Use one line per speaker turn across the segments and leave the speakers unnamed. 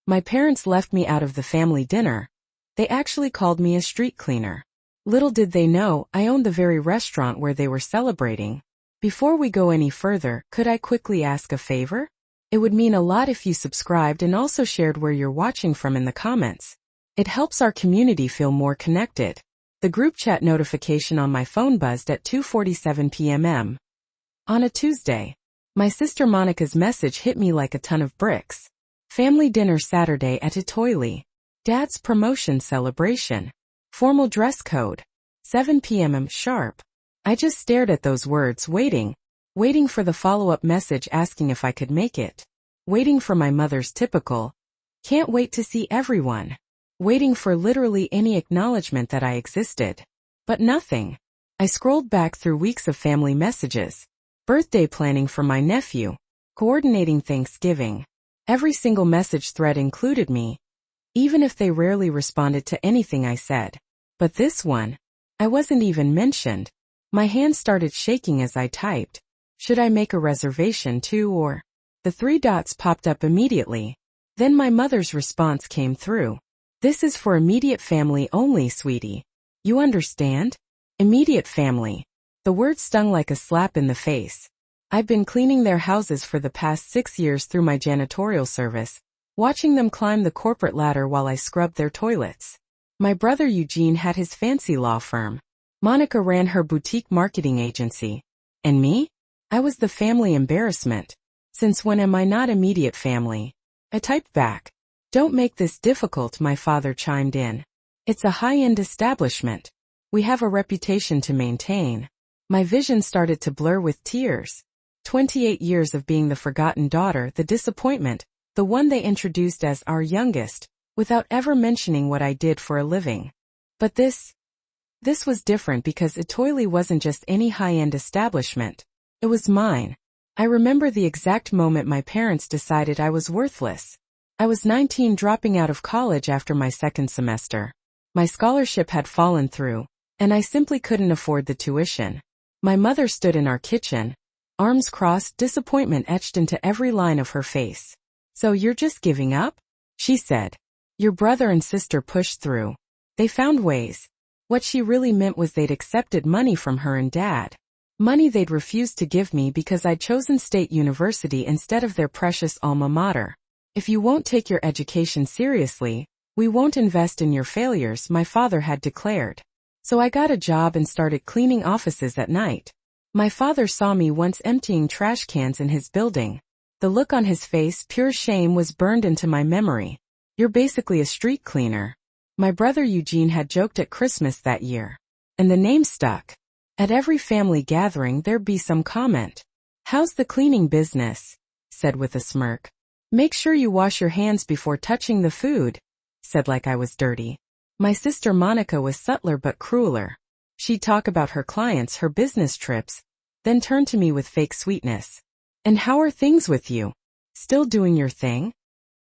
My parents left me out of the family dinner. They actually called me a street cleaner. Little did they know, I owned the very restaurant where they were celebrating. Before we go any further, could I quickly ask a favor? It would mean a lot if you subscribed and also shared where you're watching from in the comments. It helps our community feel more connected. The group chat notification on my phone buzzed at 2:47 p.m. On a Tuesday. My sister Monica's message hit me like a ton of bricks. Family dinner Saturday at AITA. Dad's promotion celebration. Formal dress code. 7 p.m. sharp. I just stared at those words, waiting for the follow-up message asking if I could make it. Waiting for my mother's typical, "Can't wait to see everyone." Waiting for literally any acknowledgement that I existed. But nothing. I scrolled back through weeks of family messages. Birthday planning for my nephew. Coordinating Thanksgiving. Every single message thread included me, even if they rarely responded to anything I said. But this one, I wasn't even mentioned. My hand started shaking as I typed. Should I make a reservation too, or? The three dots popped up immediately. Then my mother's response came through. "This is for immediate family only, sweetie. You understand? Immediate family." The word stung like a slap in the face. I've been cleaning their houses for the past 6 years through my janitorial service, watching them climb the corporate ladder while I scrubbed their toilets. My brother Eugene had his fancy law firm. Monica ran her boutique marketing agency. And me? I was the family embarrassment. Since when am I not immediate family? I typed back. "Don't make this difficult," my father chimed in. "It's a high-end establishment. We have a reputation to maintain." My vision started to blur with tears. 28 years of being the forgotten daughter, the disappointment, the one they introduced as our youngest, without ever mentioning what I did for a living. But this was different because AITA wasn't just any high-end establishment. It was mine. I remember the exact moment my parents decided I was worthless. I was 19, dropping out of college after my second semester. My scholarship had fallen through, and I simply couldn't afford the tuition. My mother stood in our kitchen, arms crossed, disappointment etched into every line of her face. "So you're just giving up?" she said. "Your brother and sister pushed through. They found ways." What she really meant was they'd accepted money from her and Dad. Money they'd refused to give me because I'd chosen state university instead of their precious alma mater. "If you won't take your education seriously, we won't invest in your failures," my father had declared. So I got a job and started cleaning offices at night. My father saw me once emptying trash cans in his building. The look on his face, pure shame, was burned into my memory. "You're basically a street cleaner." My brother Eugene had joked at Christmas that year. And the name stuck. At every family gathering there'd be some comment. "How's the cleaning business?" said with a smirk. "Make sure you wash your hands before touching the food," said like I was dirty. My sister Monica was subtler but crueler. She'd talk about her clients, her business trips, then turn to me with fake sweetness. "And how are things with you? Still doing your thing?"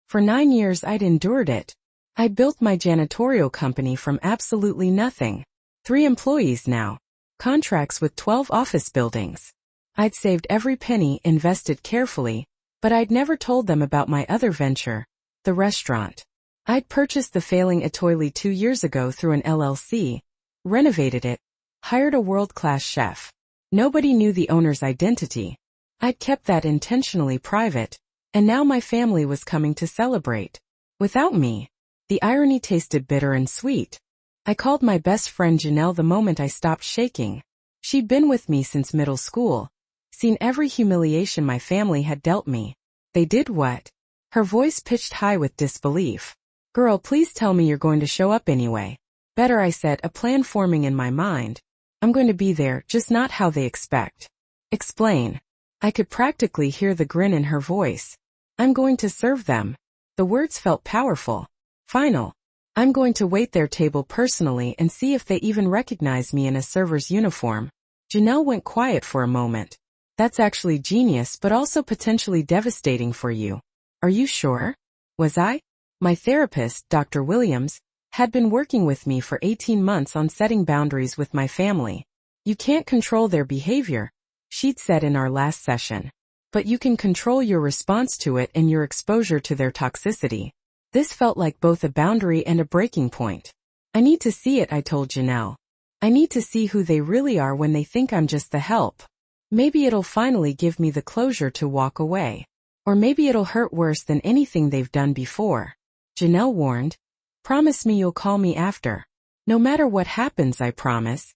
For 9 years I'd endured it. I'd built my janitorial company from absolutely nothing. 3 employees now. Contracts with 12 office buildings. I'd saved every penny, invested carefully, but I'd never told them about my other venture, the restaurant. I'd purchased the failing AITA 2 years ago through an LLC, renovated it, hired a world-class chef. Nobody knew the owner's identity. I'd kept that intentionally private, and now my family was coming to celebrate. Without me. The irony tasted bitter and sweet. I called my best friend Janelle the moment I stopped shaking. She'd been with me since middle school, seen every humiliation my family had dealt me. "They did what?" Her voice pitched high with disbelief. "Girl, please tell me you're going to show up anyway." "Better," I said, a plan forming in my mind. "I'm going to be there, just not how they expect." "Explain." I could practically hear the grin in her voice. "I'm going to serve them." The words felt powerful. Final. "I'm going to wait their table personally and see if they even recognize me in a server's uniform." Janelle went quiet for a moment. "That's actually genius, but also potentially devastating for you." "Are you sure?" Was I? My therapist, Dr. Williams, had been working with me for 18 months on setting boundaries with my family. "You can't control their behavior," she'd said in our last session. "But you can control your response to it and your exposure to their toxicity." This felt like both a boundary and a breaking point. I need to see it, I told Janelle. I need to see who they really are when they think I'm just the help. Maybe it'll finally give me the closure to walk away. Or maybe it'll hurt worse than anything they've done before. Janelle warned. Promise me you'll call me after. No matter what happens, I promise.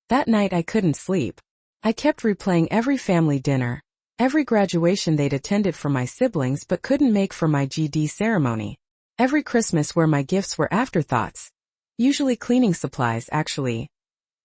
That night I couldn't sleep. I kept replaying every family dinner, every graduation they'd attended for my siblings but couldn't make for my GD ceremony. Every Christmas where my gifts were afterthoughts. Usually cleaning supplies, actually.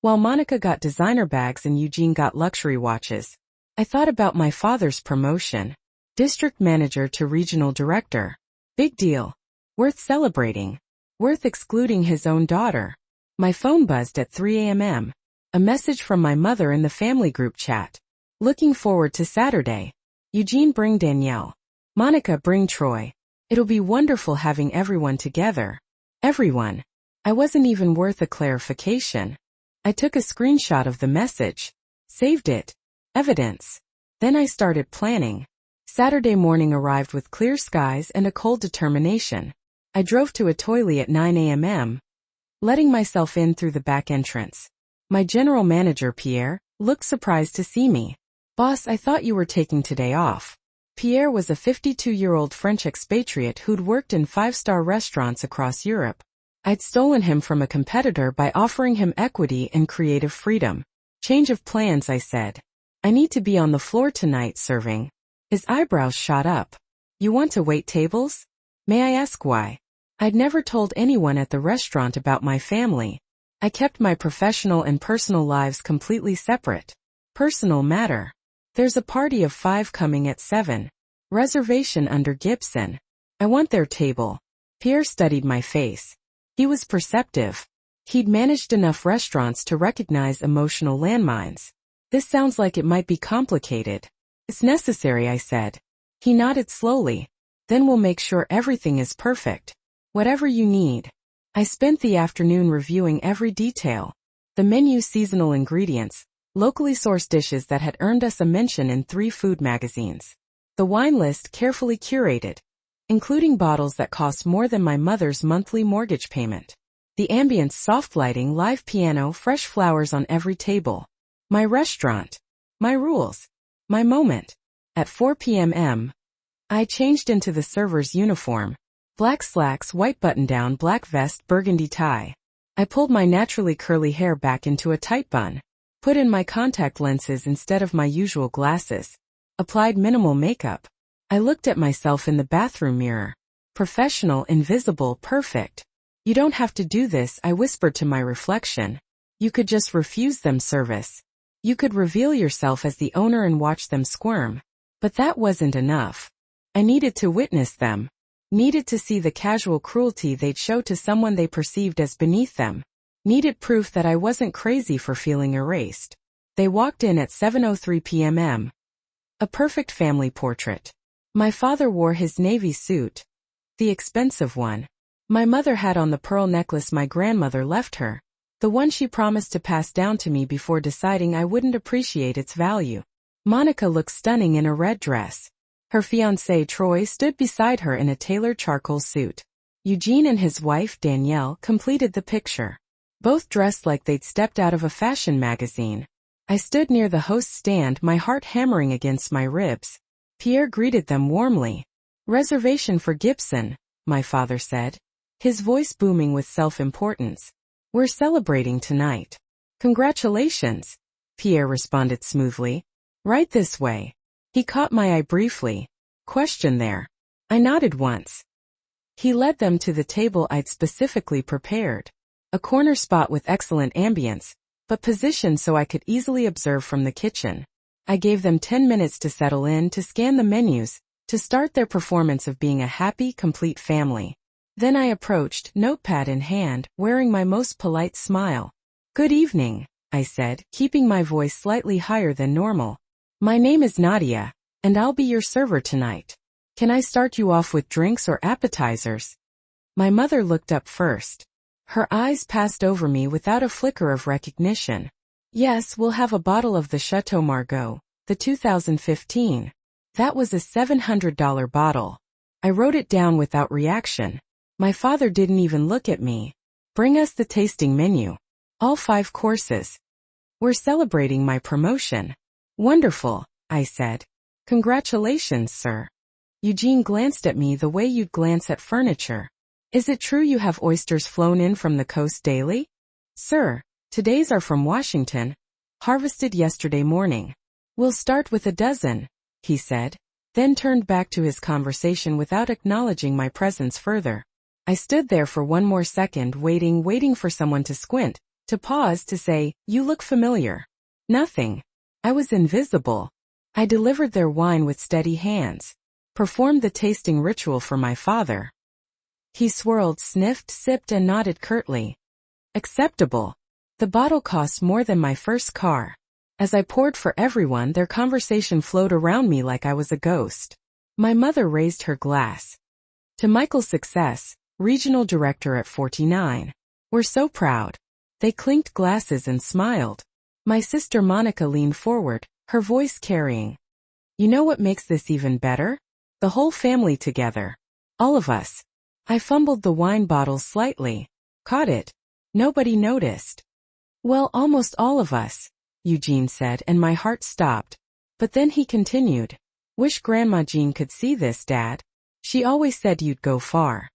While Monica got designer bags and Eugene got luxury watches. I thought about my father's promotion. District manager to regional director. Big deal. Worth celebrating. Worth excluding his own daughter. My phone buzzed at 3 a.m. A message from my mother in the family group chat. Looking forward to Saturday. Eugene, bring Danielle. Monica, bring Troy. It'll be wonderful having everyone together. Everyone. I wasn't even worth a clarification. I took a screenshot of the message. Saved it. Evidence. Then I started planning. Saturday morning arrived with clear skies and a cold determination. I drove to a toilet at 9 a.m. letting myself in through the back entrance. My general manager, Pierre, looked surprised to see me. Boss, I thought you were taking today off. Pierre was a 52-year-old French expatriate who'd worked in 5-star restaurants across Europe. I'd stolen him from a competitor by offering him equity and creative freedom. Change of plans, I said. I need to be on the floor tonight serving. His eyebrows shot up. You want to wait tables? May I ask why? I'd never told anyone at the restaurant about my family. I kept my professional and personal lives completely separate. Personal matter. There's a party of 5 coming at 7. Reservation under Gibson. I want their table. Pierre studied my face. He was perceptive. He'd managed enough restaurants to recognize emotional landmines. This sounds like it might be complicated. It's necessary, I said. He nodded slowly. Then we'll make sure everything is perfect. Whatever you need. I spent the afternoon reviewing every detail. The menu, seasonal ingredients, locally sourced dishes that had earned us a mention in 3 food magazines. The wine list carefully curated, including bottles that cost more than my mother's monthly mortgage payment. The ambience, soft lighting, live piano, fresh flowers on every table. My restaurant. My rules. My moment. At 4 p.m. I changed into the server's uniform. Black slacks, white button-down, black vest, burgundy tie. I pulled my naturally curly hair back into a tight bun. Put in my contact lenses instead of my usual glasses. Applied minimal makeup. I looked at myself in the bathroom mirror. Professional, invisible, perfect. You don't have to do this, I whispered to my reflection. You could just refuse them service. You could reveal yourself as the owner and watch them squirm. But that wasn't enough. I needed to witness them. Needed to see the casual cruelty they'd show to someone they perceived as beneath them. Needed proof that I wasn't crazy for feeling erased. They walked in at 7:03 p.m. A perfect family portrait. My father wore his navy suit. The expensive one. My mother had on the pearl necklace my grandmother left her. The one she promised to pass down to me before deciding I wouldn't appreciate its value. Monica looked stunning in a red dress. Her fiancé Troy stood beside her in a tailored charcoal suit. Eugene and his wife Danielle completed the picture. Both dressed like they'd stepped out of a fashion magazine. I stood near the host's stand, my heart hammering against my ribs. Pierre greeted them warmly. Reservation for Gibson, my father said, his voice booming with self-importance. We're celebrating tonight. Congratulations, Pierre responded smoothly. Right this way. He caught my eye briefly. Question there. I nodded once. He led them to the table I'd specifically prepared. A corner spot with excellent ambience, but positioned so I could easily observe from the kitchen. I gave them 10 minutes to settle in, to scan the menus, to start their performance of being a happy, complete family. Then I approached, notepad in hand, wearing my most polite smile. Good evening, I said, keeping my voice slightly higher than normal. My name is Nadia, and I'll be your server tonight. Can I start you off with drinks or appetizers? My mother looked up first. Her eyes passed over me without a flicker of recognition. Yes, we'll have a bottle of the Chateau Margaux, the 2015. That was a $700 bottle. I wrote it down without reaction. My father didn't even look at me. Bring us the tasting menu. All 5 courses. We're celebrating my promotion. Wonderful, I said. Congratulations, sir. Eugene glanced at me the way you'd glance at furniture. Is it true you have oysters flown in from the coast daily? Sir, today's are from Washington. Harvested yesterday morning. We'll start with a dozen, he said, then turned back to his conversation without acknowledging my presence further. I stood there for one more second waiting for someone to squint, to pause, to say, you look familiar. Nothing. I was invisible. I delivered their wine with steady hands. Performed the tasting ritual for my father. He swirled, sniffed, sipped, and nodded curtly. Acceptable. The bottle cost more than my first car. As I poured for everyone, their conversation flowed around me like I was a ghost. My mother raised her glass. To Michael's success, regional director at 49. We're so proud. They clinked glasses and smiled. My sister Monica leaned forward, her voice carrying. You know what makes this even better? The whole family together. All of us. I fumbled the wine bottle slightly. Caught it. Nobody noticed. Well, almost all of us, Eugene said, and my heart stopped. But then he continued. Wish Grandma Jean could see this, Dad. She always said you'd go far.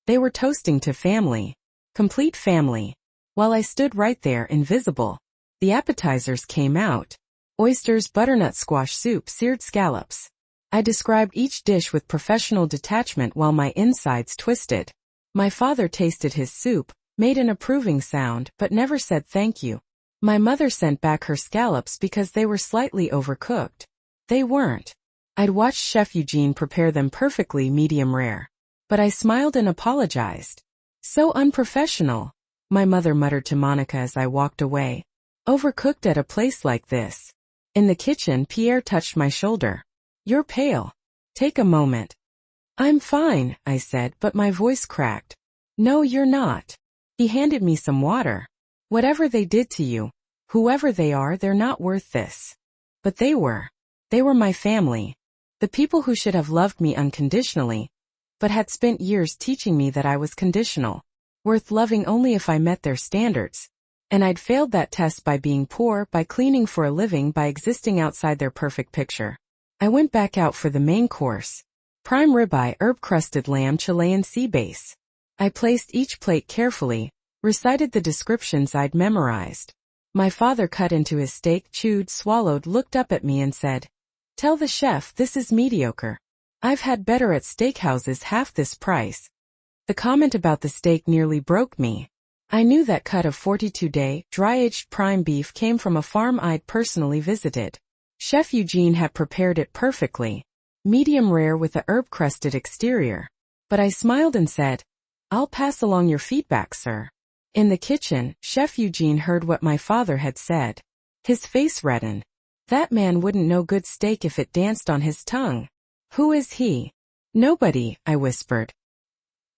They were toasting to family. Complete family. While I stood right there, invisible. The appetizers came out. Oysters, butternut squash soup, seared scallops. I described each dish with professional detachment while my insides twisted. My father tasted his soup, made an approving sound, but never said thank you. My mother sent back her scallops because they were slightly overcooked. They weren't. I'd watched Chef Eugene prepare them perfectly medium rare. But I smiled and apologized. So unprofessional, my mother muttered to Monica as I walked away. Overcooked at a place like this. In the kitchen, Pierre touched my shoulder. You're pale. Take a moment. I'm fine, I said, but my voice cracked. No, you're not. He handed me some water. Whatever they did to you, whoever they are, they're not worth this. But they were. They were my family. The people who should have loved me unconditionally, but had spent years teaching me that I was conditional, worth loving only if I met their standards. And I'd failed that test by being poor, by cleaning for a living, by existing outside their perfect picture. I went back out for the main course. Prime ribeye, herb-crusted lamb, Chilean sea bass. I placed each plate carefully, recited the descriptions I'd memorized. My father cut into his steak, chewed, swallowed, looked up at me and said, Tell the chef this is mediocre. I've had better at steakhouses half this price. The comment about the steak nearly broke me. I knew that cut of 42-day, dry-aged prime beef came from a farm I'd personally visited. Chef Eugene had prepared it perfectly, medium rare with a herb-crusted exterior. But I smiled and said, I'll pass along your feedback, sir. In the kitchen, Chef Eugene heard what my father had said. His face reddened. That man wouldn't know good steak if it danced on his tongue. Who is he? Nobody, I whispered.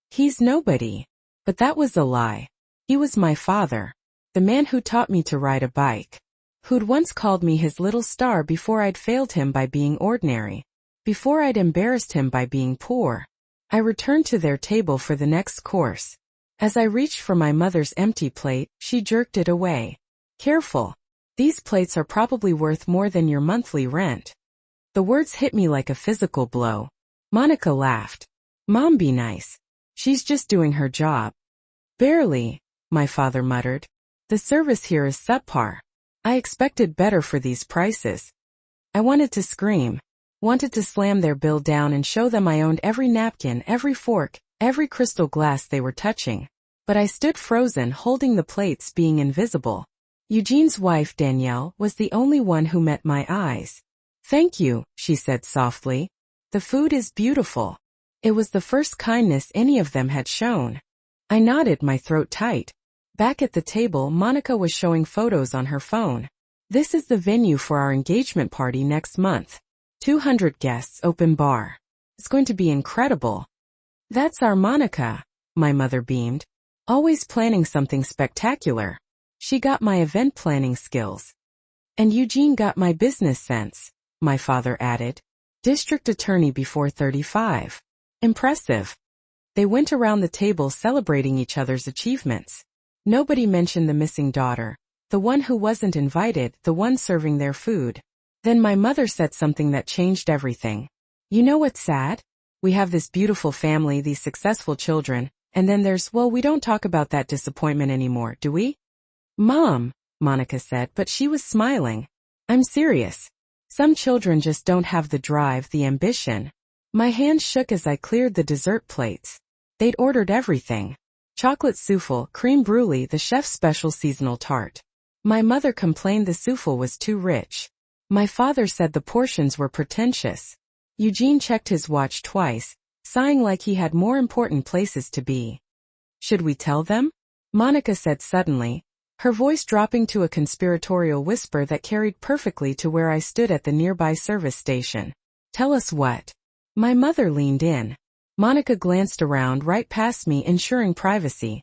He's nobody. But that was a lie. He was my father. The man who taught me to ride a bike. Who'd once called me his little star before I'd failed him by being ordinary. Before I'd embarrassed him by being poor. I returned to their table for the next course. As I reached for my mother's empty plate, she jerked it away. Careful. These plates are probably worth more than your monthly rent. The words hit me like a physical blow. Monica laughed. Mom, be nice. She's just doing her job. Barely, my father muttered. The service here is subpar. I expected better for these prices. I wanted to scream. Wanted to slam their bill down and show them I owned every napkin, every fork, every crystal glass they were touching. But I stood frozen, holding the plates, being invisible. Eugene's wife, Danielle, was the only one who met my eyes. Thank you, she said softly. The food is beautiful. It was the first kindness any of them had shown. I nodded, my throat tight. Back at the table, Monica was showing photos on her phone. This is the venue for our engagement party next month. 200 guests, open bar. It's going to be incredible. That's our Monica, my mother beamed. Always planning something spectacular. She got my event planning skills. And Eugene got my business sense, my father added. District attorney before 35. Impressive. They went around the table celebrating each other's achievements. Nobody mentioned the missing daughter, the one who wasn't invited, the one serving their food. Then my mother said something that changed everything. You know what's sad? We have this beautiful family, these successful children, and then we don't talk about that disappointment anymore, do we? Mom, Monica said, but she was smiling. I'm serious. Some children just don't have the drive, the ambition. My hands shook as I cleared the dessert plates. They'd ordered everything. Chocolate souffle, creme brulee, the chef's special seasonal tart. My mother complained the souffle was too rich. My father said the portions were pretentious. Eugene checked his watch twice, sighing like he had more important places to be. Should we tell them? Monica said suddenly, her voice dropping to a conspiratorial whisper that carried perfectly to where I stood at the nearby service station. Tell us what? My mother leaned in. Monica glanced around right past me, ensuring privacy.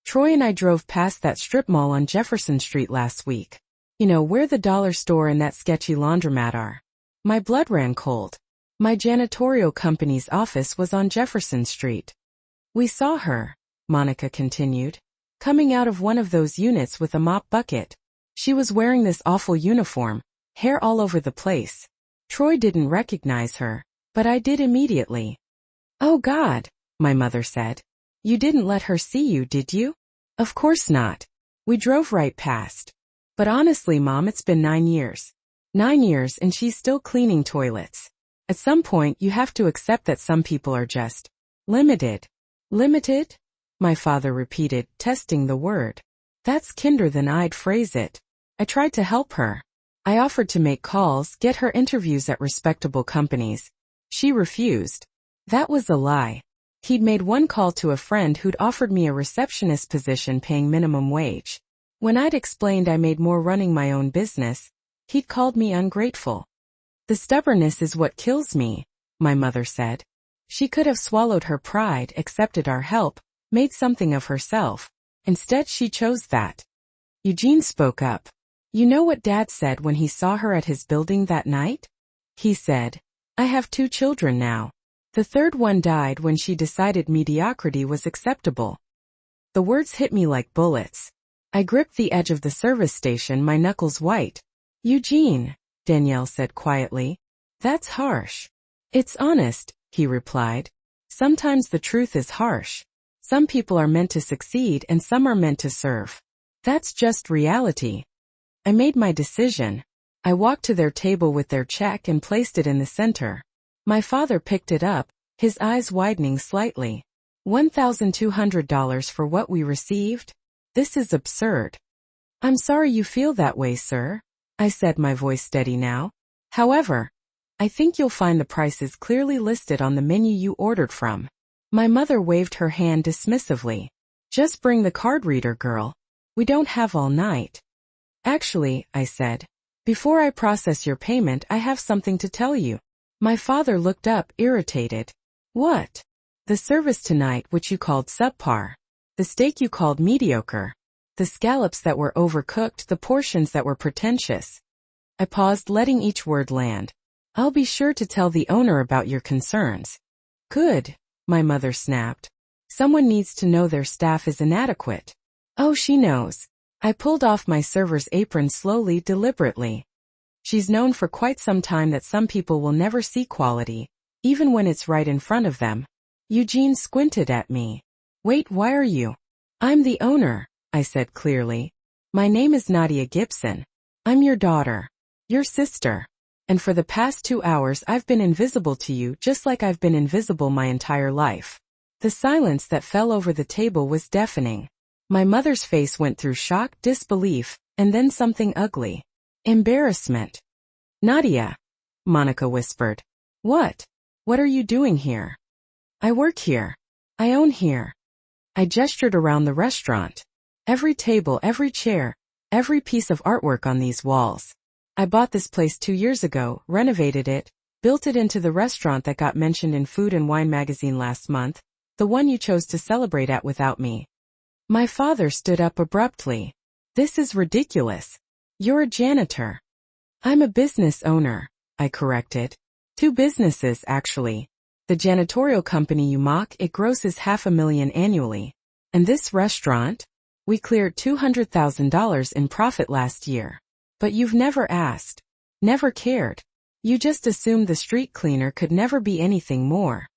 Troy and I drove past that strip mall on Jefferson Street last week. You know, where the dollar store and that sketchy laundromat are. My blood ran cold. My janitorial company's office was on Jefferson Street. We saw her, Monica continued, coming out of one of those units with a mop bucket. She was wearing this awful uniform, hair all over the place. Troy didn't recognize her, but I did immediately. Oh God, my mother said. You didn't let her see you, did you? Of course not. We drove right past. But honestly, Mom, it's been 9 years. 9 years and she's still cleaning toilets. At some point, you have to accept that some people are just limited. Limited? My father repeated, testing the word. That's kinder than I'd phrase it. I tried to help her. I offered to make calls, get her interviews at respectable companies. She refused. That was a lie. He'd made one call to a friend who'd offered me a receptionist position paying minimum wage. When I'd explained I made more running my own business, he'd called me ungrateful. The stubbornness is what kills me, my mother said. She could have swallowed her pride, accepted our help, made something of herself. Instead, she chose that. Eugene spoke up. You know what Dad said when he saw her at his building that night? He said, I have 2 children now. The third one died when she decided mediocrity was acceptable. The words hit me like bullets. I gripped the edge of the service station, my knuckles white. Eugene, Danielle said quietly. That's harsh. It's honest, he replied. Sometimes the truth is harsh. Some people are meant to succeed and some are meant to serve. That's just reality. I made my decision. I walked to their table with their check and placed it in the center. My father picked it up, his eyes widening slightly. $1,200 for what we received? This is absurd. I'm sorry you feel that way, sir, I said, my voice steady now. However, I think you'll find the prices clearly listed on the menu you ordered from. My mother waved her hand dismissively. Just bring the card reader, girl. We don't have all night. Actually, I said, before I process your payment, I have something to tell you. My father looked up, irritated. What? The service tonight, which you called subpar. The steak you called mediocre. The scallops that were overcooked, the portions that were pretentious. I paused, letting each word land. I'll be sure to tell the owner about your concerns. Good, my mother snapped. Someone needs to know their staff is inadequate. Oh, she knows. I pulled off my server's apron slowly, deliberately. She's known for quite some time that some people will never see quality, even when it's right in front of them. Eugene squinted at me. Wait, why are you? I'm the owner, I said clearly. My name is Nadia Gibson. I'm your daughter. Your sister. And for the past 2 hours I've been invisible to you, just like I've been invisible my entire life. The silence that fell over the table was deafening. My mother's face went through shock, disbelief, and then something ugly. Embarrassment. Nadia, Monica whispered. What? What are you doing here? I work here. I own here. I gestured around the restaurant. Every table, every chair, every piece of artwork on these walls. I bought this place 2 years ago, renovated it, built it into the restaurant that got mentioned in Food and Wine magazine last month, the one you chose to celebrate at without me. My father stood up abruptly. This is ridiculous. You're a janitor. I'm a business owner, I corrected. 2 businesses, actually. The janitorial company you mock, it grosses $500,000 annually. And this restaurant? We cleared $200,000 in profit last year. But you've never asked. Never cared. You just assumed the street cleaner could never be anything more.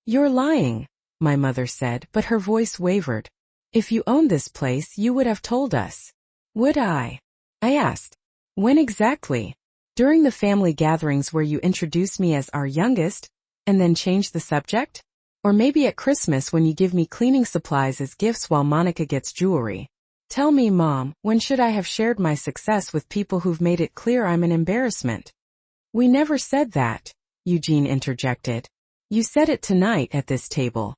You're lying, my mother said, but her voice wavered. If you owned this place, you would have told us. Would I? I asked. When exactly? During the family gatherings where you introduce me as our youngest, and then change the subject? Or maybe at Christmas when you give me cleaning supplies as gifts while Monica gets jewelry. Tell me, Mom, when should I have shared my success with people who've made it clear I'm an embarrassment? We never said that, Eugene interjected. You said it tonight at this table.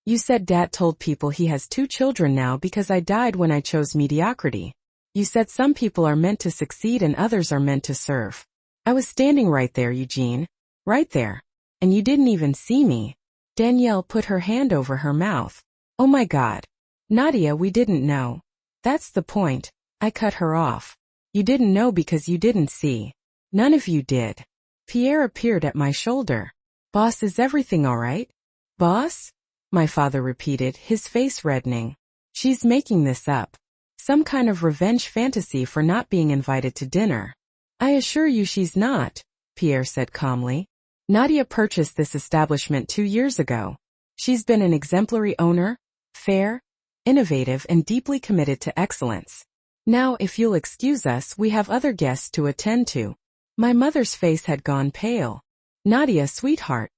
You said Dad told people he has 2 children now because I died when I chose mediocrity. You said some people are meant to succeed and others are meant to serve. I was standing right there, Eugene. Right there. And you didn't even see me. Danielle put her hand over her mouth. Oh my God. Nadia, we didn't know. That's the point. I cut her off. You didn't know because you didn't see. None of you did. Pierre appeared at my shoulder. Boss, is everything all right? Boss? My father repeated, his face reddening. She's making this up. Some kind of revenge fantasy for not being invited to dinner. I assure you she's not, Pierre said calmly. Nadia purchased this establishment 2 years ago. She's been an exemplary owner, fair, innovative, and deeply committed to excellence. Now, if you'll excuse us, we have other guests to attend to. My mother's face had gone pale. Nadia, sweetheart.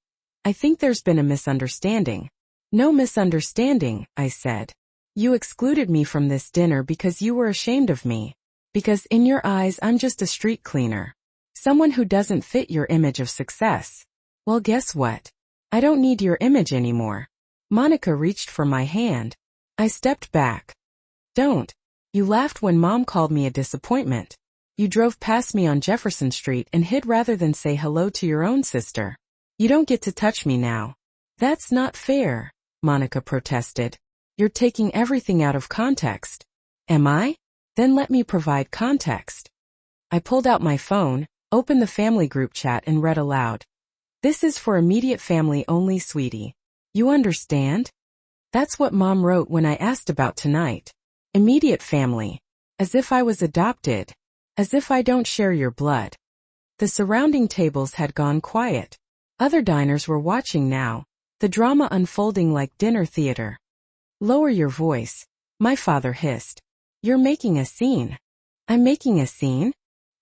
I think there's been a misunderstanding. No misunderstanding, I said. You excluded me from this dinner because you were ashamed of me. Because in your eyes I'm just a street cleaner. Someone who doesn't fit your image of success. Well, guess what? I don't need your image anymore. Monica reached for my hand. I stepped back. Don't. You laughed when Mom called me a disappointment. You drove past me on Jefferson Street and hid rather than say hello to your own sister. You don't get to touch me now. That's not fair, Monica protested. You're taking everything out of context. Am I? Then let me provide context. I pulled out my phone, opened the family group chat and read aloud. This is for immediate family only, sweetie. You understand? That's what Mom wrote when I asked about tonight. Immediate family. As if I was adopted. As if I don't share your blood. The surrounding tables had gone quiet. Other diners were watching now, the drama unfolding like dinner theater. Lower your voice, my father hissed. You're making a scene. I'm making a scene?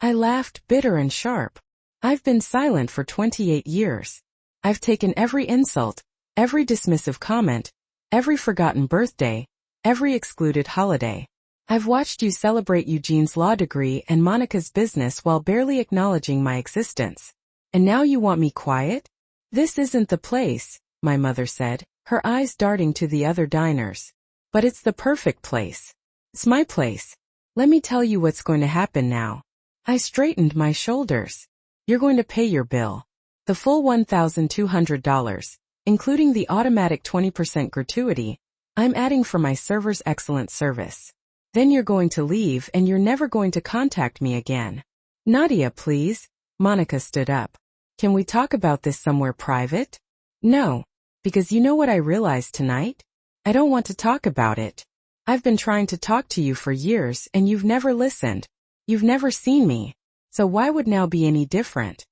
I laughed, bitter and sharp. I've been silent for 28 years. I've taken every insult, every dismissive comment, every forgotten birthday, every excluded holiday. I've watched you celebrate Eugene's law degree and Monica's business while barely acknowledging my existence. And now you want me quiet? This isn't the place, my mother said, her eyes darting to the other diners. But it's the perfect place. It's my place. Let me tell you what's going to happen now. I straightened my shoulders. You're going to pay your bill. The full $1,200, including the automatic 20% gratuity, I'm adding for my server's excellent service. Then you're going to leave and you're never going to contact me again. Nadia, please. Monica stood up. Can we talk about this somewhere private? No. Because you know what I realized tonight? I don't want to talk about it. I've been trying to talk to you for years and you've never listened. You've never seen me. So why would now be any different?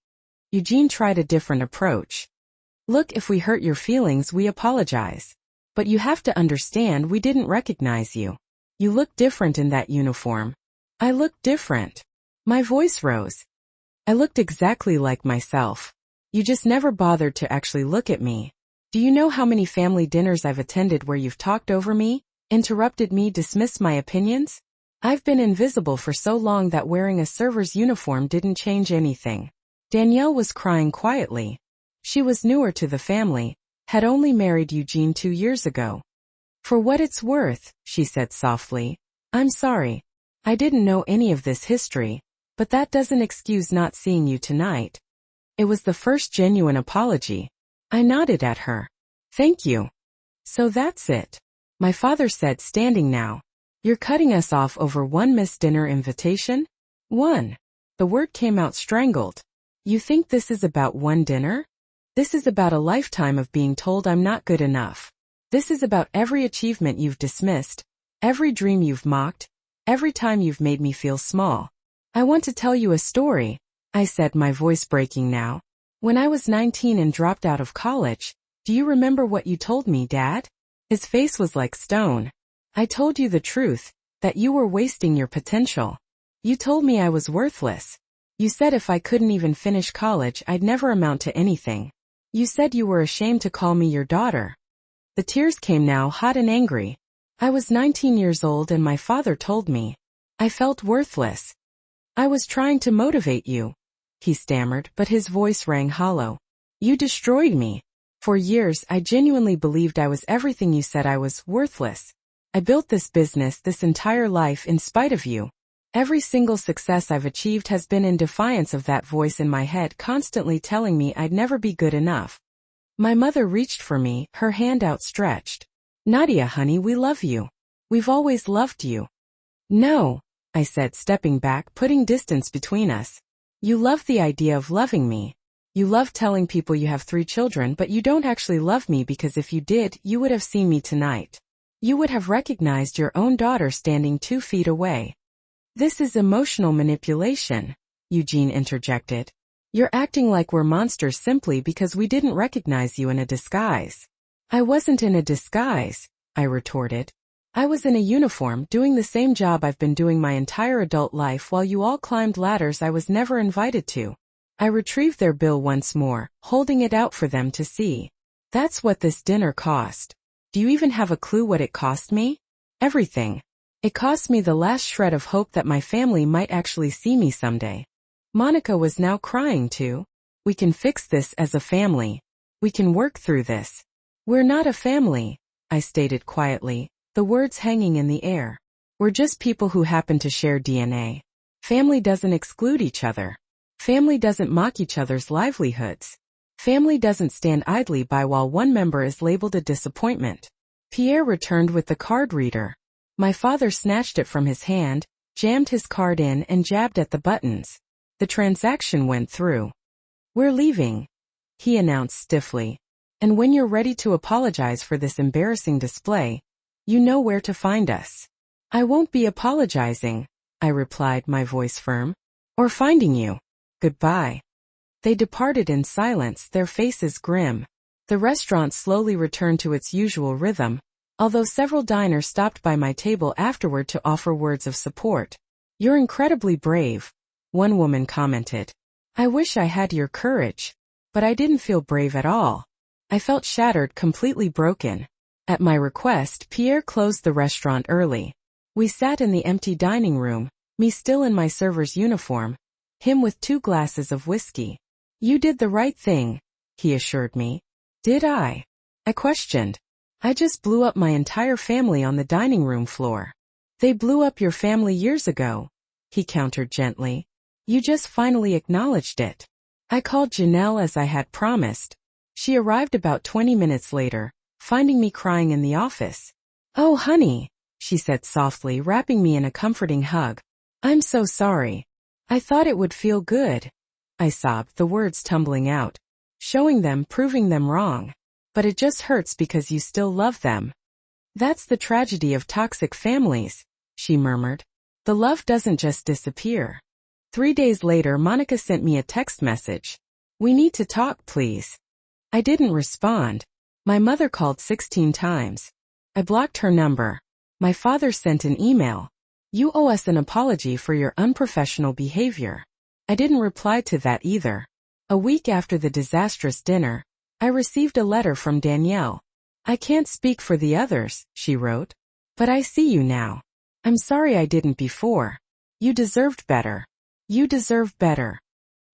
Eugene tried a different approach. Look, if we hurt your feelings, we apologize. But you have to understand we didn't recognize you. You look different in that uniform. I looked different. My voice rose. I looked exactly like myself. You just never bothered to actually look at me. Do you know how many family dinners I've attended where you've talked over me, interrupted me, dismissed my opinions? I've been invisible for so long that wearing a server's uniform didn't change anything. Danielle was crying quietly. She was newer to the family, had only married Eugene 2 years ago. For what it's worth, she said softly, I'm sorry. I didn't know any of this history, but that doesn't excuse not seeing you tonight. It was the first genuine apology. I nodded at her. Thank you. So that's it. My father said, standing now. You're cutting us off over one missed dinner invitation? One. The word came out strangled. You think this is about one dinner? This is about a lifetime of being told I'm not good enough. This is about every achievement you've dismissed, every dream you've mocked, every time you've made me feel small. I want to tell you a story, I said, my voice breaking now. When I was 19 and dropped out of college, do you remember what you told me, Dad? His face was like stone. I told you the truth, that you were wasting your potential. You told me I was worthless. You said if I couldn't even finish college, I'd never amount to anything. You said you were ashamed to call me your daughter. The tears came now, hot and angry. I was 19 years old and my father told me. I felt worthless. I was trying to motivate you, he stammered, but his voice rang hollow. You destroyed me. For years, I genuinely believed I was everything you said I was, worthless. I built this business, this entire life in spite of you. Every single success I've achieved has been in defiance of that voice in my head constantly telling me I'd never be good enough. My mother reached for me, her hand outstretched. Nadia, honey, we love you. We've always loved you. No, I said, stepping back, putting distance between us. You love the idea of loving me. You love telling people you have 3 children, but you don't actually love me because if you did, you would have seen me tonight. You would have recognized your own daughter standing 2 feet away. This is emotional manipulation, Eugene interjected. You're acting like we're monsters simply because we didn't recognize you in a disguise. I wasn't in a disguise, I retorted. I was in a uniform doing the same job I've been doing my entire adult life while you all climbed ladders I was never invited to. I retrieved their bill once more, holding it out for them to see. That's what this dinner cost. Do you even have a clue what it cost me? Everything. It cost me the last shred of hope that my family might actually see me someday. Monica was now crying too. We can fix this as a family. We can work through this. We're not a family, I stated quietly, the words hanging in the air. We're just people who happen to share DNA. Family doesn't exclude each other. Family doesn't mock each other's livelihoods. Family doesn't stand idly by while one member is labeled a disappointment. Pierre returned with the card reader. My father snatched it from his hand, jammed his card in and jabbed at the buttons. The transaction went through. We're leaving, he announced stiffly. And when you're ready to apologize for this embarrassing display, you know where to find us. I won't be apologizing, I replied, my voice firm. Or finding you. Goodbye. They departed in silence, their faces grim. The restaurant slowly returned to its usual rhythm, although several diners stopped by my table afterward to offer words of support. You're incredibly brave, one woman commented. I wish I had your courage. But I didn't feel brave at all. I felt shattered, completely broken. At my request, Pierre closed the restaurant early. We sat in the empty dining room, me still in my server's uniform, him with 2 glasses of whiskey. You did the right thing, he assured me. Did I? I questioned. I just blew up my entire family on the dining room floor. They blew up your family years ago, he countered gently. You just finally acknowledged it. I called Janelle as I had promised. She arrived about 20 minutes later, finding me crying in the office. Oh, honey, she said softly, wrapping me in a comforting hug. I'm so sorry. I thought it would feel good. I sobbed, the words tumbling out. Showing them, proving them wrong. But it just hurts because you still love them. That's the tragedy of toxic families, she murmured. The love doesn't just disappear. 3 days later, Monica sent me a text message. We need to talk, please. I didn't respond. My mother called 16 times. I blocked her number. My father sent an email. You owe us an apology for your unprofessional behavior. I didn't reply to that either. A week after the disastrous dinner, I received a letter from Danielle. I can't speak for the others, she wrote. But I see you now. I'm sorry I didn't before. You deserved better. You deserve better.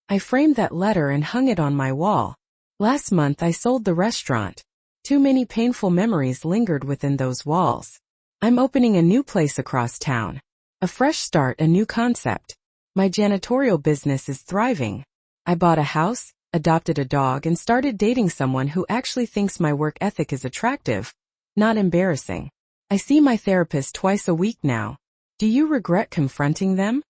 I framed that letter and hung it on my wall. Last month I sold the restaurant. Too many painful memories lingered within those walls. I'm opening a new place across town. A fresh start, a new concept. My janitorial business is thriving. I bought a house, adopted a dog, and started dating someone who actually thinks my work ethic is attractive, not embarrassing. I see my therapist twice a week now. Do you regret confronting them?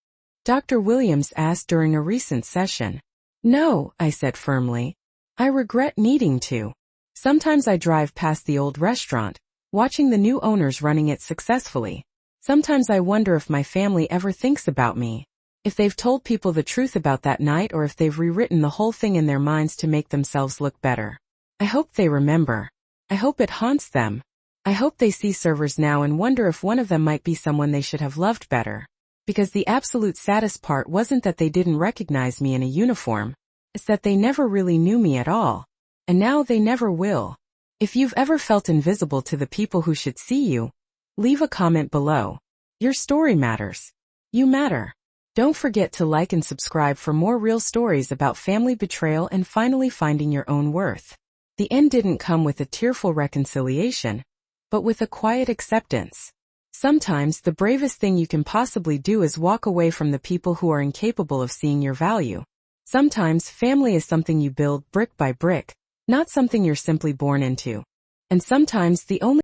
Dr. Williams asked during a recent session. No, I said firmly. I regret needing to. Sometimes I drive past the old restaurant, watching the new owners running it successfully. Sometimes I wonder if my family ever thinks about me, if they've told people the truth about that night or if they've rewritten the whole thing in their minds to make themselves look better. I hope they remember. I hope it haunts them. I hope they see servers now and wonder if one of them might be someone they should have loved better. Because the absolute saddest part wasn't that they didn't recognize me in a uniform, it's that they never really knew me at all. And now they never will. If you've ever felt invisible to the people who should see you, leave a comment below. Your story matters. You matter. Don't forget to like and subscribe for more real stories about family betrayal and finally finding your own worth. The end didn't come with a tearful reconciliation, but with a quiet acceptance. Sometimes the bravest thing you can possibly do is walk away from the people who are incapable of seeing your value. Sometimes family is something you build brick by brick, not something you're simply born into. And sometimes the only